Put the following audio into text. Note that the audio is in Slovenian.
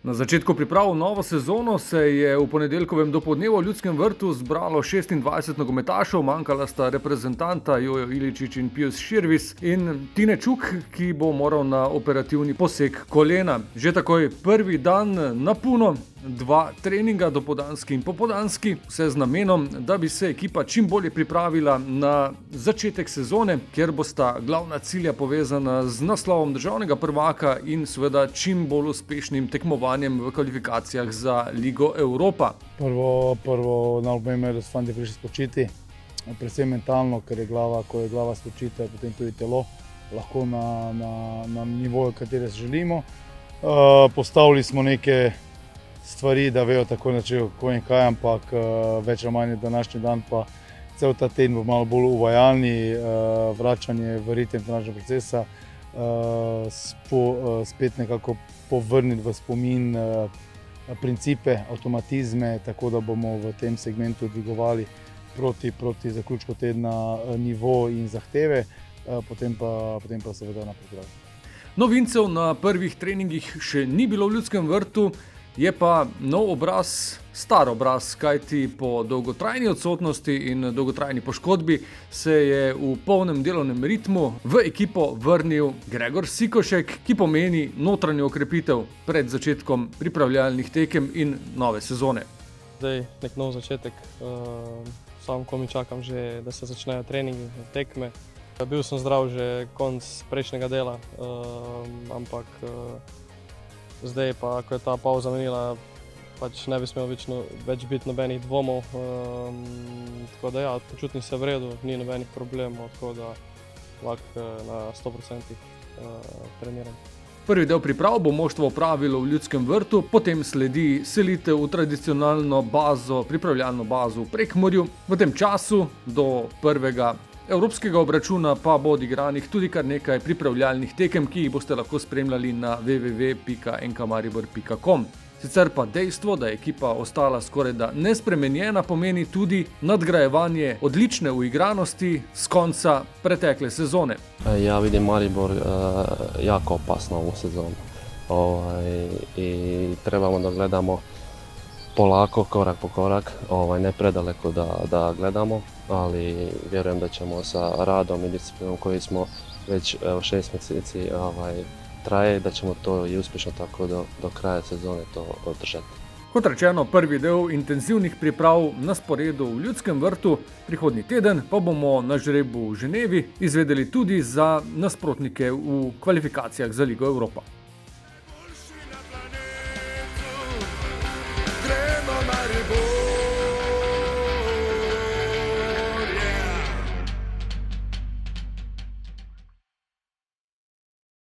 Na začetku priprav novo sezono se je v ponedeljkovem dopoldnevu v Ljudskem vrtu zbralo 26 nogometašev, manjkala sta reprezentanta Jojo Iličić in Pius Širvis in Tine Čuk, ki bo moral na operativni poseg kolena. Že takoj prvi dan na puno, 2 treninga, dopoldanski in popoldanski, vse z namenom, da bi se ekipa čim bolje pripravila na začetek sezone, kjer bosta glavna cilja povezana z naslovom državnega prvaka in seveda čim bolj uspešnim tekmovanjem v kvalifikacijah za Ligo Europa. Prvo najpomembneje, da so fantje prišli spočiti, predvsem mentalno, ker je glava, ko je glava spočita, je potem tudi telo lahko na nivoju, katere želimo. Postavili smo neke stvari, da vejo tako načejo, ko in kaj, ampak več ali manj današnji dan pa cel ta teden bo malo bolj uvajalni, vračanje v ritem trenažnega procesa, spet nekako povrniti v spomin principe, avtomatizme, tako da bomo v tem segmentu dvigovali proti zaključku tedna nivo in zahteve, potem pa seveda naprej. Novincev na prvih treningih še ni bilo v Ljudskem vrtu, je pa nov obraz, star obraz, kajti po dolgotrajni odsotnosti in dolgotrajni poškodbi se je v polnem delovnem ritmu v ekipo vrnil Gregor Sikošek, ki pomeni notranjo okrepitev pred začetkom pripravljalnih tekem in nove sezone. Zdaj nek nov začetek, sam komi čakam že, da se začnejo treningi, tekme. Bil sem zdrav že konc prejšnjega dela, ampak zdaj pa, ko je ta pauza minila, pač ne bi smel več biti nobenih dvomov. Tako da ja, počutim se v redu, ni nobenih problemov, tako da lahko na 100% treniram. Prvi del priprav bo moštvo opravilo v Ljudskem vrtu, potem sledi selitev v tradicionalno bazo, pripravljalno bazo v Prekmurju. V tem času do prvega evropskega obračuna pa bo odigranih tudi kar nekaj pripravljalnih tekem, ki jih boste lahko spremljali na www.nkmaribor.com. Sicer pa dejstvo, da je ekipa ostala skorajda nespremenjena, pomeni tudi nadgrajevanje odlične uigranosti s konca pretekle sezone. Ja vidim Maribor jako opasno ovu sezonu i trebamo da gledamo polako, korak po korak, ne predaleko da gledamo, ali vjerujem da ćemo sa radom i disciplinom koji smo već 6 mjeseci traje, da ćemo to i uspješno tako do kraja sezone to održati. Kot rečeno, prvi del intenzivnih priprav na sporedu v Ljudskem vrtu, prihodnji teden pa bomo na žrebu v Ženevi izvedeli tudi za nasprotnike v kvalifikacijah za Ligo Europa.